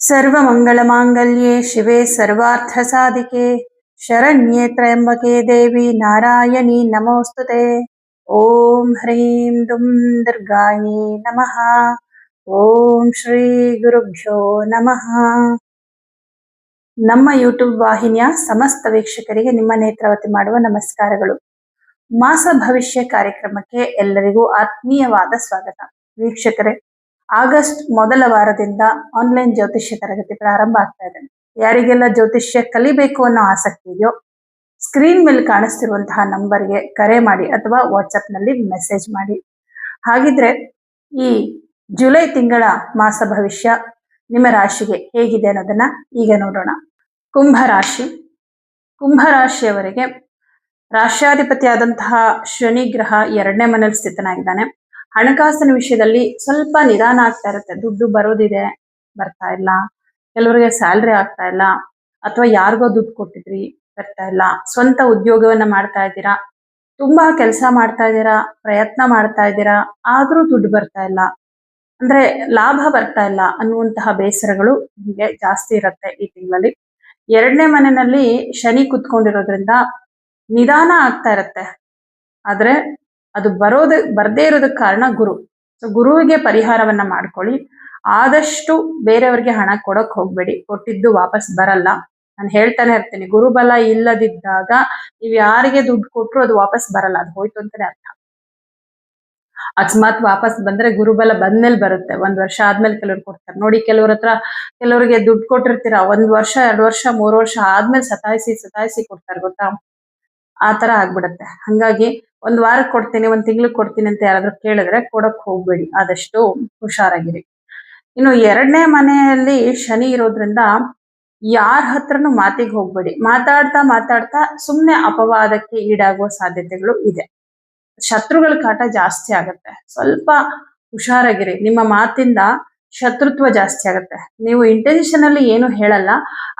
सर्वमङ्गलमाङ्गल्ये शिवे सर्वार्थसाधिके शरण्ये त्र्यम्बके देवी नारायणी नमोस्तुते। ओम ह्रीं दुं दुर्गायै नमः। ಓಂ ಶ್ರೀ ಗುರುಭ್ಯೋ ನಮಃ. ನಮ್ಮ ಯೂಟ್ಯೂಬ್ ವಾಹಿನಿಯ ಸಮಸ್ತ ವೀಕ್ಷಕರಿಗೆ ನಿಮ್ಮ ನೇತ್ರಾವತಿ ಮಾಡುವ ನಮಸ್ಕಾರಗಳು. ಮಾಸ ಭವಿಷ್ಯ ಕಾರ್ಯಕ್ರಮಕ್ಕೆ ಎಲ್ಲರಿಗೂ ಆತ್ಮೀಯವಾದ ಸ್ವಾಗತ. ವೀಕ್ಷಕರೇ, ಆಗಸ್ಟ್ ಮೊದಲ ವಾರದಿಂದ ಆನ್ಲೈನ್ ಜ್ಯೋತಿಷ್ಯ ತರಗತಿ ಪ್ರಾರಂಭ ಆಗ್ತಾ ಇದೆ. ಯಾರಿಗೆಲ್ಲ ಜ್ಯೋತಿಷ್ಯ ಕಲಿಬೇಕು ಅನ್ನೋ ಆಸಕ್ತಿ ಇದೆಯೋ ಸ್ಕ್ರೀನ್ ಮೇಲೆ ಕಾಣಿಸ್ತಿರುವಂತಹ ನಂಬರ್ಗೆ ಕರೆ ಮಾಡಿ ಅಥವಾ ವಾಟ್ಸಪ್ ನಲ್ಲಿ ಮೆಸೇಜ್ ಮಾಡಿ. ಹಾಗಿದ್ರೆ ಈ ಜುಲೈ ತಿಂಗಳ ಮಾಸ ಭವಿಷ್ಯ ನಿಮ್ಮ ರಾಶಿಗೆ ಹೇಗಿದೆ ಅನ್ನೋದನ್ನ ಈಗ ನೋಡೋಣ. ಕುಂಭರಾಶಿಯವರಿಗೆ ರಾಶ್ಯಾಧಿಪತಿ ಆದಂತಹ ಶನಿ ಗ್ರಹ 2ನೇ ಮನೇಲಿ ಸ್ಥಿತನಾಗಿದ್ದಾನೆ. ಹಣಕಾಸಿನ ವಿಷಯದಲ್ಲಿ ಸ್ವಲ್ಪ ನಿಧಾನ ಆಗ್ತಾ ಇರುತ್ತೆ. ದುಡ್ಡು ಬರೋದಿದೆ, ಬರ್ತಾ ಇಲ್ಲ. ಕೆಲವರಿಗೆ ಸ್ಯಾಲ್ರಿ ಆಗ್ತಾ ಇಲ್ಲ, ಅಥವಾ ಯಾರಿಗೋ ದುಡ್ಡು ಕೊಟ್ಟಿದ್ರಿ ಬರ್ತಾ ಇಲ್ಲ. ಸ್ವಂತ ಉದ್ಯೋಗವನ್ನ ಮಾಡ್ತಾ ಇದ್ದೀರಾ, ತುಂಬಾ ಕೆಲಸ ಮಾಡ್ತಾ ಇದ್ದೀರಾ, ಪ್ರಯತ್ನ ಮಾಡ್ತಾ ಇದ್ದೀರಾ, ಆದ್ರೂ ದುಡ್ಡು ಬರ್ತಾ ಇಲ್ಲ, ಅಂದ್ರೆ ಲಾಭ ಬರ್ತಾ ಇಲ್ಲ ಅನ್ನುವಂತಹ ಬೇಸರಗಳು ನಿಮಗೆ ಜಾಸ್ತಿ ಇರುತ್ತೆ ಈ ತಿಂಗಳಲ್ಲಿ. 2ನೇ ಮನೆಯಲ್ಲಿ ಶನಿ ಕುತ್ಕೊಂಡಿರೋದ್ರಿಂದ ನಿಧಾನ ಆಗ್ತಾ ಇರತ್ತೆ. ಆದ್ರೆ ಅದು ಬರ್ದೇ ಇರೋದಕ್ಕೆ ಕಾರಣ ಗುರು. ಸೊ ಗುರುವಿಗೆ ಪರಿಹಾರವನ್ನ ಮಾಡ್ಕೊಳ್ಳಿ. ಆದಷ್ಟು ಬೇರೆಯವ್ರಿಗೆ ಹಣ ಕೊಡಕ್ ಹೋಗ್ಬೇಡಿ, ಕೊಟ್ಟಿದ್ದು ವಾಪಸ್ ಬರಲ್ಲ. ನಾನು ಹೇಳ್ತಾನೆ ಇರ್ತೀನಿ, ಗುರುಬಲ ಇಲ್ಲದಿದ್ದಾಗ ನೀವು ಯಾರಿಗೆ ದುಡ್ಡು ಕೊಟ್ರು ಅದು ವಾಪಸ್ ಬರಲ್ಲ, ಅದು ಹೋಯ್ತು ಅಂತಾನೆ ಅರ್ಥ. ಅಕಸ್ಮಾತ್ ವಾಪಸ್ ಬಂದ್ರೆ ಗುರುಬಲ ಬಂದ್ಮೇಲೆ ಬರುತ್ತೆ. 1 ವರ್ಷ ಆದ್ಮೇಲೆ ಕೆಲವ್ರು ಕೊಡ್ತಾರೆ ನೋಡಿ. ಕೆಲವರಿಗೆ ದುಡ್ಡು ಕೊಟ್ಟಿರ್ತೀರ, 1 ವರ್ಷ 2 ವರ್ಷ 3 ವರ್ಷ ಆದ್ಮೇಲೆ ಸತಾಯಿಸಿ ಕೊಡ್ತಾರೆ, ಗೊತ್ತಾ? ಆ ತರ ಆಗ್ಬಿಡತ್ತೆ. ಹಂಗಾಗಿ 1 ವಾರಕ್ಕೆ ಕೊಡ್ತೀನಿ, 1 ತಿಂಗ್ಳಿಗೆ ಕೊಡ್ತೀನಿ ಅಂತ ಯಾರಾದ್ರೂ ಕೇಳಿದ್ರೆ ಕೊಡಕ್ ಹೋಗ್ಬೇಡಿ, ಆದಷ್ಟು ಹುಷಾರಾಗಿರಿ. ಇನ್ನು 2ನೇ ಮನೆಯಲ್ಲಿ ಶನಿ ಇರೋದ್ರಿಂದ ಯಾರ ಹತ್ರನೂ ಮಾತಿಗೆ ಹೋಗ್ಬೇಡಿ. ಮಾತಾಡ್ತಾ ಸುಮ್ನೆ ಅಪವಾದಕ್ಕೆ ಈಡಾಗುವ ಸಾಧ್ಯತೆಗಳು ಇದೆ. ಶತ್ರುಗಳ ಕಾಟ ಜಾಸ್ತಿ ಆಗತ್ತೆ, ಸ್ವಲ್ಪ ಹುಷಾರಾಗಿರಿ. ನಿಮ್ಮ ಮಾತಿಂದ ಶತ್ರುತ್ವ ಜಾಸ್ತಿ ಆಗತ್ತೆ. ನೀವು ಇಂಟೆನ್ಷನಲ್ಲಿ ಏನು ಹೇಳಲ್ಲ,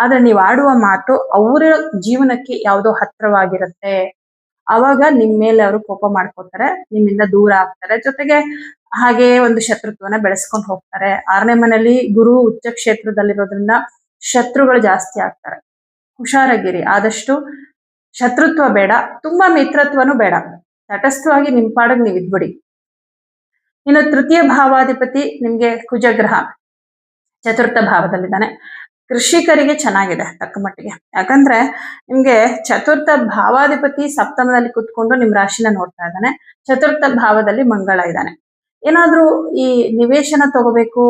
ಆದ್ರೆ ನೀವು ಆಡುವ ಮಾತು ಅವರ ಜೀವನಕ್ಕೆ ಯಾವುದೋ ಹತ್ರವಾಗಿರುತ್ತೆ. ಅವಾಗ ನಿಮ್ ಮೇಲೆ ಅವರು ಕೋಪ ಮಾಡ್ಕೋತಾರೆ, ನಿಮ್ಮಿಂದ ದೂರ ಆಗ್ತಾರೆ. ಜೊತೆಗೆ ಹಾಗೆ ಒಂದು ಶತ್ರುತ್ವನ ಬೆಳೆಸ್ಕೊಂಡು ಹೋಗ್ತಾರೆ. 6ನೇ ಮನೆಯಲ್ಲಿ ಗುರು ಉಚ್ಚ ಕ್ಷೇತ್ರದಲ್ಲಿರೋದ್ರಿಂದ ಶತ್ರುಗಳು ಜಾಸ್ತಿ ಆಗ್ತಾರೆ. ಹುಷಾರಾಗಿರಿ, ಆದಷ್ಟು ಶತ್ರುತ್ವ ಬೇಡ, ತುಂಬಾ ಮಿತ್ರತ್ವನೂ ಬೇಡ. ತಟಸ್ಥವಾಗಿ ನಿಮ್ ಪಾಡಿಗೆ ನೀವು ಇದ್ಬಿಡಿ. ಇನ್ನು 3ಯ ಭಾವಾಧಿಪತಿ ನಿಮ್ಗೆ ಕುಜಗ್ರಹ 4ಥ ಭಾವದಲ್ಲಿದ್ದಾನೆ. ಕೃಷಿಕರಿಗೆ ಚೆನ್ನಾಗಿದೆ ತಕ್ಕ ಮಟ್ಟಿಗೆ. ಯಾಕಂದ್ರೆ ನಿಮ್ಗೆ 4ಥ ಭಾವಾಧಿಪತಿ ಸಪ್ತಮದಲ್ಲಿ ಕುತ್ಕೊಂಡು ನಿಮ್ ರಾಶಿನ ನೋಡ್ತಾ ಇದ್ದಾನೆ. 4ಥ ಭಾವದಲ್ಲಿ ಮಂಗಳ ಇದ್ದಾನೆ. ಏನಾದ್ರೂ ಈ ನಿವೇಶನ ತಗೋಬೇಕು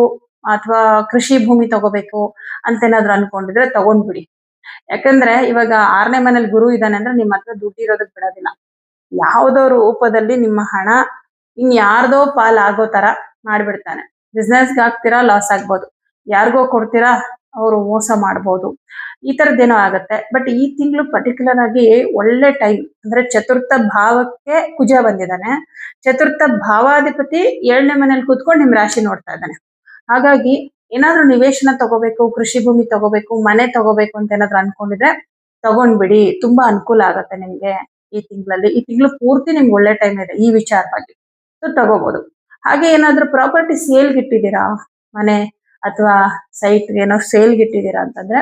ಅಥವಾ ಕೃಷಿ ಭೂಮಿ ತಗೋಬೇಕು ಅಂತ ಏನಾದ್ರು ಅನ್ಕೊಂಡಿದ್ರೆ ತಗೊಂಡ್ಬಿಡಿ. ಯಾಕಂದ್ರೆ ಇವಾಗ 6ನೇ ಮನೇಲಿ ಗುರು ಇದ್ದಾನೆ ಅಂದ್ರೆ ನಿಮ್ಮ ಹತ್ರ ದುಡ್ಡು ಇರೋದಕ್ಕೆ ಬಿಡೋದಿಲ್ಲ. ಯಾವುದೋ ರೂಪದಲ್ಲಿ ನಿಮ್ಮ ಹಣ ಇನ್ಯಾರ್ದೋ ಪಾಲಾಗೋ ತರ ಮಾಡ್ಬಿಡ್ತಾನೆ. ಬಿಸ್ನೆಸ್ಗೆ ಹಾಕ್ತೀರಾ, ಲಾಸ್ ಆಗ್ಬೋದು. ಯಾರಿಗೋ ಕೊಡ್ತೀರಾ, ಅವರು ಮೋಸ ಮಾಡ್ಬೋದು. ಈ ತರದ್ದೇನೋ ಆಗತ್ತೆ. ಬಟ್ ಈ ತಿಂಗಳು ಪರ್ಟಿಕ್ಯುಲರ್ ಆಗಿ ಒಳ್ಳೆ ಟೈಮ್. ಅಂದ್ರೆ 4ಥ ಭಾವಕ್ಕೆ ಕುಜ ಬಂದಿದ್ದಾನೆ. 4ಥ ಭಾವಾಧಿಪತಿ 7ನೇ ಮನೇಲಿ ಕೂತ್ಕೊಂಡು ನಿಮ್ ರಾಶಿ ನೋಡ್ತಾ ಇದ್ದಾನೆ. ಹಾಗಾಗಿ ಏನಾದ್ರೂ ನಿವೇಶನ ತಗೋಬೇಕು, ಕೃಷಿ ಭೂಮಿ ತಗೋಬೇಕು, ಮನೆ ತಗೋಬೇಕು ಅಂತ ಏನಾದ್ರು ಅನ್ಕೊಂಡಿದ್ರೆ ತಗೊಂಡ್ಬಿಡಿ. ತುಂಬಾ ಅನುಕೂಲ ಆಗತ್ತೆ ನಿಮ್ಗೆ ಈ ತಿಂಗಳಲ್ಲಿ. ಈ ತಿಂಗಳು ಪೂರ್ತಿ ನಿಮ್ಗೆ ಒಳ್ಳೆ ಟೈಮ್ ಇದೆ ಈ ವಿಚಾರವಾಗಿ. ತಗೋಬಹುದು. ಹಾಗೆ ಏನಾದ್ರೂ ಪ್ರಾಪರ್ಟಿ ಸೇಲ್ಗಿಟ್ಟಿದ್ದೀರಾ, ಮನೆ ಅಥವಾ ಸೈಟ್ ಏನೋ ಸೇಲ್ಗಿಟ್ಟಿದ್ದೀರಾ ಅಂತಂದ್ರೆ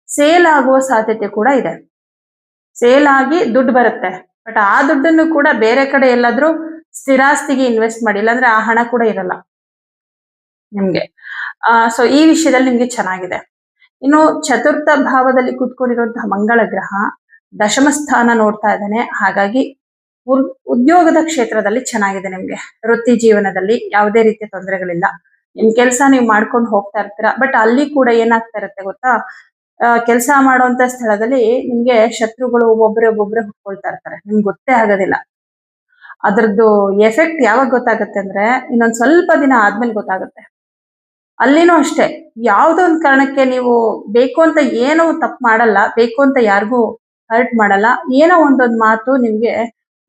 ಸೇಲ್ ಆಗುವ ಸಾಧ್ಯತೆ ಕೂಡ ಇದೆ. ಸೇಲ್ ಆಗಿ ದುಡ್ಡು ಬರುತ್ತೆ. ಬಟ್ ಆ ದುಡ್ಡನ್ನು ಕೂಡ ಬೇರೆ ಕಡೆ ಎಲ್ಲಾದ್ರೂ ಸ್ಥಿರಾಸ್ತಿಗೆ ಇನ್ವೆಸ್ಟ್ ಮಾಡಿ, ಇಲ್ಲಾಂದ್ರೆ ಆ ಹಣ ಕೂಡ ಇರಲ್ಲ ನಿಮ್ಗೆ. ಸೊ ಈ ವಿಷಯದಲ್ಲಿ ನಿಮ್ಗೆ ಚೆನ್ನಾಗಿದೆ. ಇನ್ನು 4ಥ ಭಾವದಲ್ಲಿ ಕೂತ್ಕೊಂಡಿರುವಂತಹ ಮಂಗಳ ಗ್ರಹ ದಶಮ ಸ್ಥಾನ ನೋಡ್ತಾ ಇದ್ದಾನೆ. ಹಾಗಾಗಿ ಉದ್ಯೋಗದ ಕ್ಷೇತ್ರದಲ್ಲಿ ಚೆನ್ನಾಗಿದೆ ನಿಮ್ಗೆ. ವೃತ್ತಿ ಜೀವನದಲ್ಲಿ ಯಾವುದೇ ರೀತಿಯ ತೊಂದರೆಗಳಿಲ್ಲ. ನಿಮ್ ಕೆಲಸ ನೀವು ಮಾಡ್ಕೊಂಡು ಹೋಗ್ತಾ ಇರ್ತೀರಾ. ಬಟ್ ಅಲ್ಲಿ ಕೂಡ ಏನಾಗ್ತಾ ಇರುತ್ತೆ ಗೊತ್ತಾ, ಕೆಲಸ ಮಾಡುವಂತ ಸ್ಥಳದಲ್ಲಿ ನಿಮ್ಗೆ ಶತ್ರುಗಳು ಒಬ್ಬೊಬ್ರೆ ಹುಟ್ಕೊಳ್ತಾ ಇರ್ತಾರೆ. ನಿಮ್ಗೆ ಗೊತ್ತೇ ಆಗೋದಿಲ್ಲ. ಅದ್ರದ್ದು ಎಫೆಕ್ಟ್ ಯಾವಾಗ ಗೊತ್ತಾಗುತ್ತೆ ಅಂದ್ರೆ ಇನ್ನೊಂದ್ ಸ್ವಲ್ಪ ದಿನ ಆದ್ಮೇಲೆ ಗೊತ್ತಾಗುತ್ತೆ. ಅಲ್ಲಿನೂ ಅಷ್ಟೇ, ಯಾವುದೋ ಒಂದು ಕಾರಣಕ್ಕೆ ನೀವು ಬೇಕು ಅಂತ ಏನೋ ತಪ್ಪು ಮಾಡಲ್ಲ, ಬೇಕು ಅಂತ ಯಾರಿಗೂ ಹರ್ಟ್ ಮಾಡಲ್ಲ. ಏನೋ ಒಂದೊಂದು ಮಾತು ನಿಮ್ಗೆ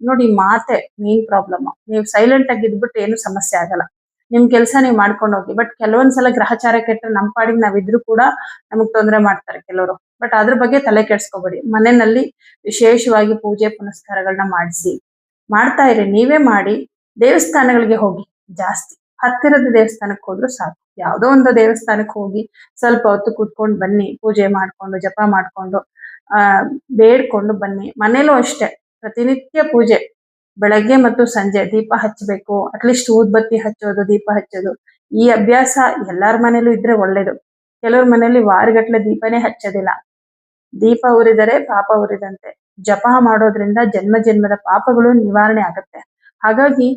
ನೋಡಿ, ಮಾತೆ ಮೇನ್ ಪ್ರಾಬ್ಲಮ್. ನೀವು ಸೈಲೆಂಟ್ ಆಗಿ ಇದ್ಬಿಟ್ಟು ಏನು ಸಮಸ್ಯೆ ಆಗಲ್ಲ. ನಿಮ್ ಕೆಲಸ ನೀವು ಮಾಡ್ಕೊಂಡು ಹೋಗಿ. ಬಟ್ ಕೆಲವೊಂದ್ಸಲ ಗ್ರಹಚಾರ ಕೆಟ್ಟರೆ ನಮ್ಮ ಪಾಡಿಗೆ ನಾವಿದ್ರು ಕೂಡ ನಮಗ್ ತೊಂದರೆ ಮಾಡ್ತಾರೆ ಕೆಲವರು. ಬಟ್ ಅದ್ರ ಬಗ್ಗೆ ತಲೆ ಕೆಡ್ಸ್ಕೊಬೇಡಿ. ಮನೆಯಲ್ಲಿ ವಿಶೇಷವಾಗಿ ಪೂಜೆ ಪುನಸ್ಕಾರಗಳನ್ನ ಮಾಡ್ತಾ ಇರಿ. ನೀವೇ ಮಾಡಿ. ದೇವಸ್ಥಾನಗಳಿಗೆ ಹೋಗಿ, ಜಾಸ್ತಿ ಹತ್ತಿರದ ದೇವಸ್ಥಾನಕ್ಕೆ ಹೋದ್ರು ಸಾಕು. ಯಾವುದೋ ಒಂದು ದೇವಸ್ಥಾನಕ್ಕೆ ಹೋಗಿ ಸ್ವಲ್ಪ ಹೊತ್ತು ಕೂತ್ಕೊಂಡು ಬನ್ನಿ, ಪೂಜೆ ಮಾಡ್ಕೊಂಡು ಜಪ ಮಾಡ್ಕೊಂಡು ಆ ಬೇಡ್ಕೊಂಡು ಬನ್ನಿ. ಮನೇಲೂ ಅಷ್ಟೇ ಪ್ರತಿನಿತ್ಯ ಪೂಜೆ ಬೆಳಗ್ಗೆ ಮತ್ತು ಸಂಜೆ ದೀಪ ಹಚ್ಚಬೇಕು. ಅಟ್ಲೀಸ್ಟ್ ಊದ್ಬತ್ತಿ ಹಚ್ಚೋದು, ದೀಪ ಹಚ್ಚೋದು, ಈ ಅಭ್ಯಾಸ ಎಲ್ಲಾರ ಮನೇಲೂ ಇದ್ರೆ ಒಳ್ಳೇದು. ಕೆಲವ್ರ ಮನೇಲಿ ವಾರಗಟ್ಲೆ ದೀಪನೇ ಹಚ್ಚೋದಿಲ್ಲ. ದೀಪ ಉರಿದರೆ ಪಾಪ ಉರಿದಂತೆ. ಜಪ ಮಾಡೋದ್ರಿಂದ ಜನ್ಮ ಜನ್ಮದ ಪಾಪಗಳು ನಿವಾರಣೆ ಆಗುತ್ತೆ. ಹಾಗಾಗಿ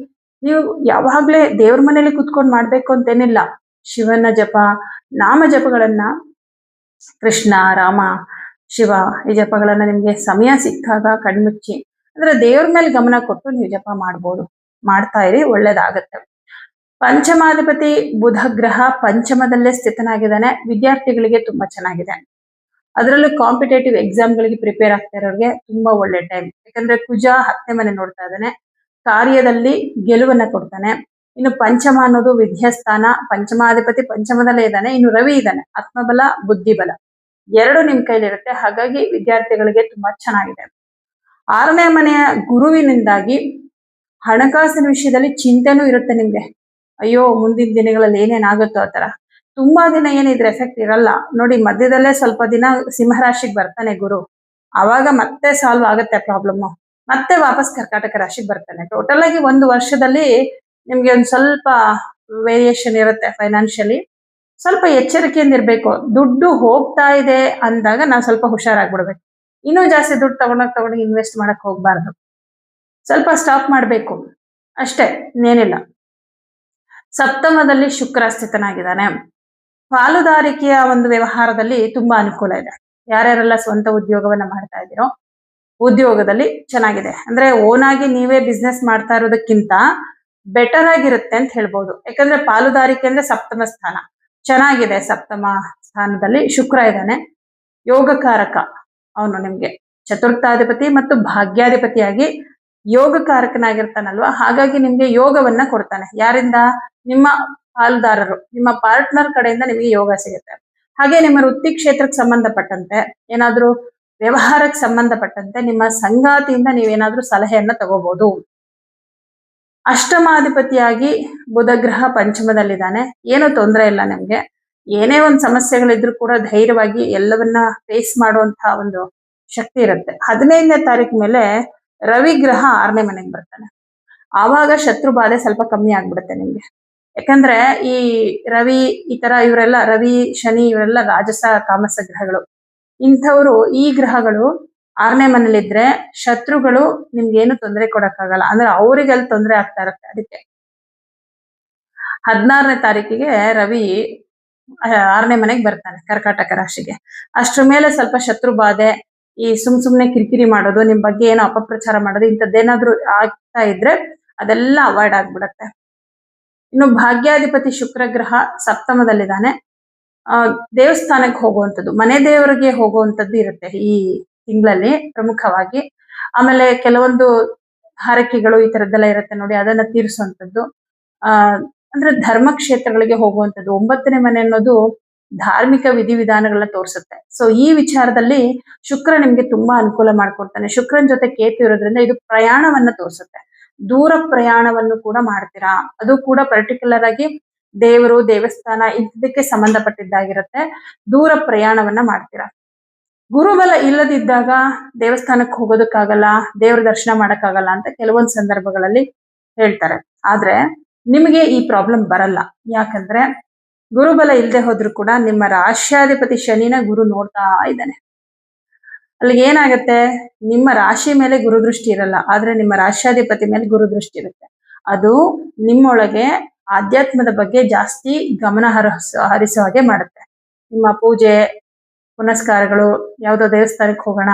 ನೀವು ಯಾವಾಗ್ಲೇ ದೇವ್ರ ಮನೇಲಿ ಕುತ್ಕೊಂಡು ಮಾಡ್ಬೇಕು ಅಂತೇನಿಲ್ಲ. ಶಿವನ ಜಪ, ನಾಮ ಜಪಗಳನ್ನ, ಕೃಷ್ಣ, ರಾಮ, ಶಿವ, ಈ ಜಪಗಳನ್ನ ನಿಮ್ಗೆ ಸಮಯ ಸಿಕ್ಕಾಗ ಕಣ್ಮುಚ್ಚಿ ಅಂದ್ರೆ ದೇವ್ರ ಮೇಲೆ ಗಮನ ಕೊಟ್ಟು ನೀವು ಜಪ ಮಾಡ್ಬೋದು. ಮಾಡ್ತಾ ಇರಿ, ಒಳ್ಳೇದಾಗತ್ತೆ. ಪಂಚಮಾಧಿಪತಿ ಬುಧ ಗ್ರಹ ಪಂಚಮದಲ್ಲೇ ಸ್ಥಿತನಾಗಿದ್ದಾನೆ. ವಿದ್ಯಾರ್ಥಿಗಳಿಗೆ ತುಂಬಾ ಚೆನ್ನಾಗಿದೆ. ಅದರಲ್ಲೂ ಕಾಂಪಿಟೇಟಿವ್ ಎಕ್ಸಾಮ್ಗಳಿಗೆ ಪ್ರಿಪೇರ್ ಆಗ್ತಾ ಇರೋರಿಗೆ ತುಂಬಾ ಒಳ್ಳೆ ಟೈಮ್. ಯಾಕಂದ್ರೆ ಕುಜ 10ನೇ ಮನೆ ನೋಡ್ತಾ ಇದ್ದಾನೆ, ಕಾರ್ಯದಲ್ಲಿ ಗೆಲುವನ್ನ ಕೊಡ್ತಾನೆ. ಇನ್ನು ಪಂಚಮ ಅನ್ನೋದು ವಿದ್ಯಾಸ್ಥಾನ, ಪಂಚಮಾಧಿಪತಿ ಪಂಚಮದಲ್ಲೇ ಇದ್ದಾನೆ. ಇನ್ನು ರವಿ ಇದ್ದಾನೆ, ಆತ್ಮಬಲ ಬುದ್ಧಿಬಲ ಎರಡು ನಿಮ್ ಕೈಲಿರುತ್ತೆ. ಹಾಗಾಗಿ ವಿದ್ಯಾರ್ಥಿಗಳಿಗೆ ತುಂಬಾ ಚೆನ್ನಾಗಿದೆ. 6ನೇ ಮನೆಯ ಗುರುವಿನಿಂದಾಗಿ ಹಣಕಾಸಿನ ವಿಷಯದಲ್ಲಿ ಚಿಂತೆನೂ ಇರುತ್ತೆ ನಿಮ್ಗೆ. ಅಯ್ಯೋ ಮುಂದಿನ ದಿನಗಳಲ್ಲಿ ಏನೇನಾಗುತ್ತೋ ಆ ತರ. ತುಂಬಾ ದಿನ ಏನಿದ್ರೆ ಎಫೆಕ್ಟ್ ಇರಲ್ಲ ನೋಡಿ. ಮಧ್ಯದಲ್ಲೇ ಸ್ವಲ್ಪ ದಿನ ಸಿಂಹರಾಶಿಗೆ ಬರ್ತಾನೆ ಗುರು, ಆವಾಗ ಮತ್ತೆ ಸಾಲ್ವ್ ಆಗುತ್ತೆ ಪ್ರಾಬ್ಲಮ್. ಮತ್ತೆ ವಾಪಸ್ ಕರ್ಕಾಟಕ ರಾಶಿಗೆ ಬರ್ತಾನೆ. ಟೋಟಲ್ ಆಗಿ ಒಂದು ವರ್ಷದಲ್ಲಿ ನಿಮ್ಗೆ ಒಂದ್ ಸ್ವಲ್ಪ ವೇರಿಯೇಷನ್ ಇರುತ್ತೆ ಫೈನಾನ್ಷಿಯಲಿ. ಸ್ವಲ್ಪ ಎಚ್ಚರಿಕೆಯಿಂದ ಇರ್ಬೇಕು. ದುಡ್ಡು ಹೋಗ್ತಾ ಇದೆ ಅಂದಾಗ ನಾವು ಸ್ವಲ್ಪ ಹುಷಾರಾಗ್ಬಿಡ್ಬೇಕು. ಇನ್ನೂ ಜಾಸ್ತಿ ದುಡ್ಡು ತಗೊಂಡೋಗಿ ಇನ್ವೆಸ್ಟ್ ಮಾಡಕ್ ಹೋಗ್ಬಾರ್ದು. ಸ್ವಲ್ಪ ಸ್ಟಾಪ್ ಮಾಡ್ಬೇಕು ಅಷ್ಟೇ, ಇನ್ನೇನಿಲ್ಲ. ಸಪ್ತಮದಲ್ಲಿ ಶುಕ್ರ ಸ್ಥಿತನಾಗಿದ್ದಾನೆ. ಪಾಲುದಾರಿಕೆಯ ಒಂದು ವ್ಯವಹಾರದಲ್ಲಿ ತುಂಬಾ ಅನುಕೂಲ ಇದೆ. ಯಾರ್ಯಾರೆಲ್ಲ ಸ್ವಂತ ಉದ್ಯೋಗವನ್ನ ಮಾಡ್ತಾ ಇದ್ದೀರೋ ಉದ್ಯೋಗದಲ್ಲಿ ಚೆನ್ನಾಗಿದೆ. ಅಂದ್ರೆ ಓನ್ ಆಗಿ ನೀವೇ ಬಿಸ್ನೆಸ್ ಮಾಡ್ತಾ ಇರೋದಕ್ಕಿಂತ ಬೆಟರ್ ಆಗಿರುತ್ತೆ ಅಂತ ಹೇಳ್ಬೋದು. ಯಾಕಂದ್ರೆ ಪಾಲುದಾರಿಕೆ ಅಂದ್ರೆ ಸಪ್ತಮ ಸ್ಥಾನ ಚೆನ್ನಾಗಿದೆ. ಸಪ್ತಮ ಸ್ಥಾನದಲ್ಲಿ ಶುಕ್ರ ಇದ್ದಾನೆ. ಯೋಗಕಾರಕ ಅವನು ನಿಮ್ಗೆ ಚತುರ್ಥಾಧಿಪತಿ ಮತ್ತು ಭಾಗ್ಯಾಧಿಪತಿಯಾಗಿ ಯೋಗಕಾರಕನಾಗಿರ್ತಾನಲ್ವಾ. ಹಾಗಾಗಿ ನಿಮ್ಗೆ ಯೋಗವನ್ನ ಕೊಡ್ತಾನೆ. ಯಾರಿಂದ? ನಿಮ್ಮ ಪಾಲುದಾರರು, ನಿಮ್ಮ ಪಾರ್ಟ್ನರ್ ಕಡೆಯಿಂದ ನಿಮಗೆ ಯೋಗ ಸಿಗುತ್ತೆ. ಹಾಗೆ ನಿಮ್ಮ ವೃತ್ತಿ ಕ್ಷೇತ್ರಕ್ಕೆ ಸಂಬಂಧಪಟ್ಟಂತೆ, ಏನಾದ್ರೂ ವ್ಯವಹಾರಕ್ಕೆ ಸಂಬಂಧಪಟ್ಟಂತೆ ನಿಮ್ಮ ಸಂಗಾತಿಯಿಂದ ನೀವೇನಾದ್ರೂ ಸಲಹೆಯನ್ನ ತಗೋಬಹುದು. ಅಷ್ಟಮಾಧಿಪತಿಯಾಗಿ ಬುಧ ಗ್ರಹ ಪಂಚಮದಲ್ಲಿದ್ದಾನೆ. ಏನೂ ತೊಂದರೆ ಇಲ್ಲ ನಿಮ್ಗೆ. ಏನೇ ಒಂದು ಸಮಸ್ಯೆಗಳಿದ್ರು ಕೂಡ ಧೈರ್ಯವಾಗಿ ಎಲ್ಲವನ್ನ ಫೇಸ್ ಮಾಡುವಂತಹ ಒಂದು ಶಕ್ತಿ ಇರುತ್ತೆ. 15ನೇ ತಾರೀಕು ಮೇಲೆ ರವಿ ಗ್ರಹ 6ನೇ ಮನೆಗೆ ಬರ್ತಾನೆ. ಆವಾಗ ಶತ್ರು ಬಾಧೆ ಸ್ವಲ್ಪ ಕಮ್ಮಿ ಆಗ್ಬಿಡುತ್ತೆ ನಿಮ್ಗೆ. ಯಾಕಂದ್ರೆ ಈ ರವಿ ಈ ತರ ಇವರೆಲ್ಲ, ರವಿ ಶನಿ ಇವರೆಲ್ಲ ರಾಜಸ ತಾಮಸ ಗ್ರಹಗಳು. ಇಂಥವ್ರು, ಈ ಗ್ರಹಗಳು 6ನೇ ಮನೇಲಿದ್ರೆ ಶತ್ರುಗಳು ನಿಮ್ಗೇನು ತೊಂದರೆ ಕೊಡಕ್ಕಾಗಲ್ಲ. ಅಂದ್ರೆ ಅವ್ರಿಗೆ ಅಲ್ಲಿ ತೊಂದರೆ ಆಗ್ತಾ ಇರುತ್ತೆ. ಅದಕ್ಕೆ 16ನೇ ತಾರೀಕಿಗೆ ರವಿ 6ನೇ ಮನೆಗೆ ಬರ್ತಾನೆ ಕರ್ಕಾಟಕ ರಾಶಿಗೆ. ಅಷ್ಟ್ರ ಮೇಲೆ ಸ್ವಲ್ಪ ಶತ್ರು ಬಾಧೆ, ಈ ಸುಮ್ನೆ ಕಿರಿಕಿರಿ ಮಾಡೋದು, ನಿಮ್ ಬಗ್ಗೆ ಏನೋ ಅಪಪ್ರಚಾರ ಮಾಡೋದು, ಇಂಥದ್ದೇನಾದ್ರೂ ಆಗ್ತಾ ಇದ್ರೆ ಅದೆಲ್ಲ ಅವಾಯ್ಡ್ ಆಗ್ಬಿಡತ್ತೆ. ಇನ್ನು ಭಾಗ್ಯಾಧಿಪತಿ ಶುಕ್ರ ಗ್ರಹ ಸಪ್ತಮದಲ್ಲಿದ್ದಾನೆ. ದೇವಸ್ಥಾನಕ್ಕೆ ಹೋಗುವಂಥದ್ದು, ಮನೆ ದೇವರಿಗೆ ಹೋಗುವಂಥದ್ದು ಇರುತ್ತೆ ಈ ತಿಂಗಳಲ್ಲಿ ಪ್ರಮುಖವಾಗಿ. ಆಮೇಲೆ ಕೆಲವೊಂದು ಹರಕೆಗಳು ಈ ತರದ್ದೆಲ್ಲ ಇರುತ್ತೆ ನೋಡಿ, ಅದನ್ನ ತೀರಿಸುವಂಥದ್ದು. ಅಂದ್ರೆ ಧರ್ಮಕ್ಷೇತ್ರಗಳಿಗೆ ಹೋಗುವಂಥದ್ದು. 9ನೇ ಮನೆ ಅನ್ನೋದು ಧಾರ್ಮಿಕ ವಿಧಿವಿಧಾನಗಳನ್ನ ತೋರಿಸುತ್ತೆ. ಸೊ ಈ ವಿಚಾರದಲ್ಲಿ ಶುಕ್ರ ನಿಮ್ಗೆ ತುಂಬಾ ಅನುಕೂಲ ಮಾಡ್ಕೊಡ್ತಾನೆ. ಶುಕ್ರನ್ ಜೊತೆ ಕೇತು ಇರೋದ್ರಿಂದ ಇದು ಪ್ರಯಾಣವನ್ನ ತೋರಿಸುತ್ತೆ. ದೂರ ಪ್ರಯಾಣವನ್ನು ಕೂಡ ಮಾಡ್ತೀರಾ. ಅದು ಕೂಡ ಪರ್ಟಿಕ್ಯುಲರ್ ಆಗಿ ದೇವರು, ದೇವಸ್ಥಾನ ಇಂಥದಕ್ಕೆ ಸಂಬಂಧಪಟ್ಟಿದ್ದಾಗಿರುತ್ತೆ. ದೂರ ಪ್ರಯಾಣವನ್ನ ಮಾಡ್ತೀರಾ. ಗುರುಬಲ ಇಲ್ಲದಿದ್ದಾಗ ದೇವಸ್ಥಾನಕ್ಕೆ ಹೋಗೋದಕ್ಕಾಗಲ್ಲ, ದೇವ್ರ ದರ್ಶನ ಮಾಡಕ್ಕಾಗಲ್ಲ ಅಂತ ಕೆಲವೊಂದು ಸಂದರ್ಭಗಳಲ್ಲಿ ಹೇಳ್ತಾರೆ. ಆದ್ರೆ ನಿಮಗೆ ಈ ಪ್ರಾಬ್ಲಮ್ ಬರಲ್ಲ. ಯಾಕಂದ್ರೆ ಗುರುಬಲ ಇಲ್ಲದೆ ಹೋದ್ರು ಕೂಡ ನಿಮ್ಮ ರಾಶ್ಯಾಧಿಪತಿ ಶನಿನ ಗುರು ನೋಡ್ತಾ ಇದ್ದಾನೆ. ಅಲ್ಲಿಗೆ ಏನಾಗುತ್ತೆ, ನಿಮ್ಮ ರಾಶಿ ಮೇಲೆ ಗುರುದೃಷ್ಟಿ ಇರಲ್ಲ, ಆದ್ರೆ ನಿಮ್ಮ ರಾಶ್ಯಾಧಿಪತಿ ಮೇಲೆ ಗುರುದೃಷ್ಟಿ ಇರುತ್ತೆ. ಅದು ನಿಮ್ಮೊಳಗೆ ಆಧ್ಯಾತ್ಮದ ಬಗ್ಗೆ ಜಾಸ್ತಿ ಗಮನ ಹರಿಸೋ ಹಾಗೆ ಮಾಡುತ್ತೆ. ನಿಮ್ಮ ಪೂಜೆ ಪುನಸ್ಕಾರಗಳು, ಯಾವುದೋ ದೇವಸ್ಥಾನಕ್ಕೆ ಹೋಗೋಣ,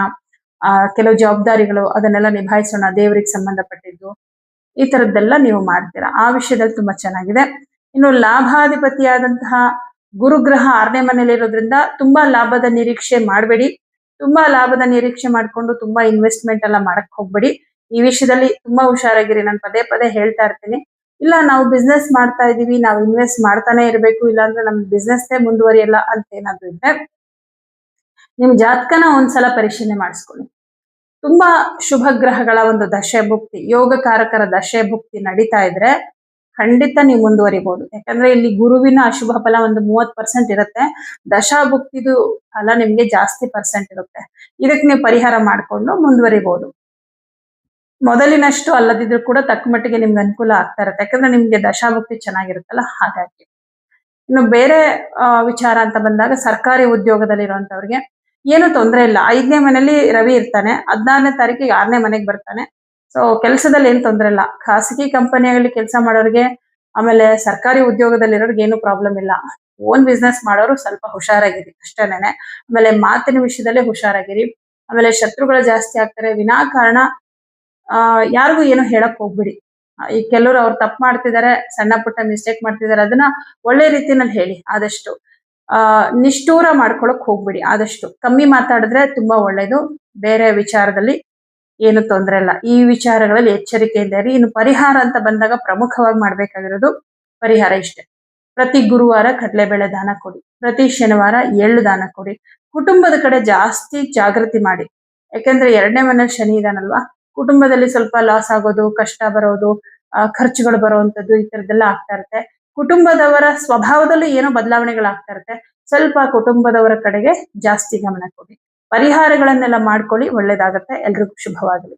ಕೆಲವು ಜವಾಬ್ದಾರಿಗಳು ಅದನ್ನೆಲ್ಲ ನಿಭಾಯಿಸೋಣ, ದೇವರಿಗೆ ಸಂಬಂಧಪಟ್ಟಿದ್ದು, ಈ ತರದ್ದೆಲ್ಲ ನೀವು ಮಾಡ್ತೀರಾ. ಆ ವಿಷಯದಲ್ಲಿ ತುಂಬಾ ಚೆನ್ನಾಗಿದೆ. ಇನ್ನು ಲಾಭಾಧಿಪತಿಯಾದಂತಹ ಗುರುಗ್ರಹ 6ನೇ ಮನೇಲಿ ಇರೋದ್ರಿಂದ ತುಂಬಾ ಲಾಭದ ನಿರೀಕ್ಷೆ ಮಾಡಬೇಡಿ. ತುಂಬಾ ಲಾಭದ ನಿರೀಕ್ಷೆ ಮಾಡ್ಕೊಂಡು ತುಂಬಾ ಇನ್ವೆಸ್ಟ್ಮೆಂಟ್ ಎಲ್ಲ ಮಾಡಕ್ ಹೋಗ್ಬೇಡಿ. ಈ ವಿಷಯದಲ್ಲಿ ತುಂಬಾ ಹುಷಾರಾಗಿರಿ. ನಾನು ಪದೇ ಪದೇ ಹೇಳ್ತಾ ಇರ್ತೀನಿ. ಇಲ್ಲ ನಾವು ಬಿಸ್ನೆಸ್ ಮಾಡ್ತಾ ಇದೀವಿ, ನಾವು ಇನ್ವೆಸ್ಟ್ ಮಾಡ್ತಾನೆ ಇರಬೇಕು, ಇಲ್ಲಾಂದ್ರೆ ನಮ್ ಬಿಸ್ನೆಸ್ ಮುಂದುವರಿಯಲ್ಲ ಅಂತ ಏನಾದ್ರು ಇದ್ರೆ ನಿಮ್ ಜಾತಕನ ಒಂದ್ಸಲ ಪರಿಶೀಲನೆ ಮಾಡಿಸ್ಕೊಳ್ಳಿ. ತುಂಬಾ ಶುಭ ಗ್ರಹಗಳ ಒಂದು ದಶೆ ಭುಕ್ತಿ, ಯೋಗಕಾರಕರ ದಶೆ ಭುಕ್ತಿ ನಡೀತಾ ಇದ್ರೆ ಖಂಡಿತ ನೀವು ಮುಂದುವರಿಬಹುದು. ಯಾಕಂದ್ರೆ ಇಲ್ಲಿ ಗುರುವಿನ ಅಶುಭ ಫಲ ಒಂದು 30% ಇರುತ್ತೆ. ದಶಾಭುಕ್ತಿದು ಫಲ ನಿಮ್ಗೆ ಜಾಸ್ತಿ ಪರ್ಸೆಂಟ್ ಇರುತ್ತೆ. ಇದಕ್ಕೆ ನೀವು ಪರಿಹಾರ ಮಾಡ್ಕೊಂಡು ಮುಂದುವರಿಬಹುದು. ಮೊದಲಿನಷ್ಟು ಅಲ್ಲದಿದ್ರು ಕೂಡ ತಕ್ಕ ಮಟ್ಟಿಗೆ ನಿಮ್ಗೆ ಅನುಕೂಲ ಆಗ್ತಾ ಇರುತ್ತೆ. ಯಾಕಂದ್ರೆ ನಿಮ್ಗೆ ದಶಾಭುಕ್ತಿ ಚೆನ್ನಾಗಿರುತ್ತಲ್ಲ, ಹಾಗಾಗಿ. ಇನ್ನು ಬೇರೆ ವಿಚಾರ ಅಂತ ಬಂದಾಗ ಸರ್ಕಾರಿ ಉದ್ಯೋಗದಲ್ಲಿರುವಂತವ್ರಿಗೆ ಏನು ತೊಂದರೆ ಇಲ್ಲ. 5ನೇ ಮನೆಯಲ್ಲಿ ರವಿ ಇರ್ತಾನೆ, 16ನೇ ತಾರೀಕಿಗೆ 6ನೇ ಮನೆಗೆ ಬರ್ತಾನೆ. ಸೊ ಕೆಲಸದಲ್ಲಿ ಏನು ತೊಂದರೆ ಇಲ್ಲ. ಖಾಸಗಿ ಕಂಪನಿಯಲ್ಲಿ ಕೆಲಸ ಮಾಡೋರಿಗೆ, ಆಮೇಲೆ ಸರ್ಕಾರಿ ಉದ್ಯೋಗದಲ್ಲಿರೋರ್ಗೆ ಏನು ಪ್ರಾಬ್ಲಮ್ ಇಲ್ಲ. ಓನ್ ಬಿಸ್ನೆಸ್ ಮಾಡೋರು ಸ್ವಲ್ಪ ಹುಷಾರಾಗಿರಿ ಅಷ್ಟೇನೆ. ಆಮೇಲೆ ಮಾತಿನ ವಿಷಯದಲ್ಲೇ ಹುಷಾರಾಗಿರಿ. ಆಮೇಲೆ ಶತ್ರುಗಳು ಜಾಸ್ತಿ ಆಗ್ತಾರೆ. ವಿನಾಕಾರಣ ಯಾರಿಗೂ ಏನು ಹೇಳಕ್ ಹೋಗ್ಬಿಡಿ. ಈ ಕೆಲವರು ಅವ್ರು ತಪ್ಪು ಮಾಡ್ತಿದ್ದಾರೆ, ಸಣ್ಣ ಪುಟ್ಟ ಮಿಸ್ಟೇಕ್ ಮಾಡ್ತಿದ್ದಾರೆ, ಅದನ್ನ ಒಳ್ಳೆ ರೀತಿನಲ್ಲಿ ಹೇಳಿ. ಆದಷ್ಟು ನಿಷ್ಠೂರ ಮಾಡ್ಕೊಳಕ್ ಹೋಗ್ಬಿಡಿ. ಆದಷ್ಟು ಕಮ್ಮಿ ಮಾತಾಡಿದ್ರೆ ತುಂಬಾ ಒಳ್ಳೇದು. ಬೇರೆ ವಿಚಾರದಲ್ಲಿ ಏನು ತೊಂದರೆ ಇಲ್ಲ. ಈ ವಿಚಾರಗಳಲ್ಲಿ ಎಚ್ಚರಿಕೆಯಿಂದ ಇರಿ. ಇನ್ನು ಪರಿಹಾರ ಅಂತ ಬಂದಾಗ ಪ್ರಮುಖವಾಗಿ ಮಾಡ್ಬೇಕಾಗಿರೋದು ಪರಿಹಾರ ಇಷ್ಟೇ. ಪ್ರತಿ ಗುರುವಾರ ಕಡಲೆಬೇಳೆ ದಾನ ಕೊಡಿ. ಪ್ರತಿ ಶನಿವಾರ ಎಳ್ಳು ದಾನ ಕೊಡಿ. ಕುಟುಂಬದ ಕಡೆ ಜಾಸ್ತಿ ಜಾಗೃತಿ ಮಾಡಿ. ಯಾಕಂದ್ರೆ 2ನೇ ಮನೇಲಿ ಶನಿ ಇದಾನಲ್ವಾ, ಕುಟುಂಬದಲ್ಲಿ ಸ್ವಲ್ಪ ಲಾಸ್ ಆಗೋದು, ಕಷ್ಟ ಬರೋದು, ಖರ್ಚುಗಳು ಬರುವಂತದ್ದು, ಈ ತರದ್ದೆಲ್ಲ ಆಗ್ತಾ ಇರುತ್ತೆ. ಕುಟುಂಬದವರ ಸ್ವಭಾವದಲ್ಲಿ ಏನೋ ಬದಲಾವಣೆಗಳಾಗ್ತಾ ಇರುತ್ತೆ. ಸ್ವಲ್ಪ ಕುಟುಂಬದವರ ಕಡೆಗೆ ಜಾಸ್ತಿ ಗಮನ ಕೊಡಿ. ಪರಿಹಾರಗಳನ್ನೆಲ್ಲ ಮಾಡ್ಕೊಳ್ಳಿ, ಒಳ್ಳೇದಾಗತ್ತೆ. ಎಲ್ರಿಗೂ ಶುಭವಾಗಲಿ.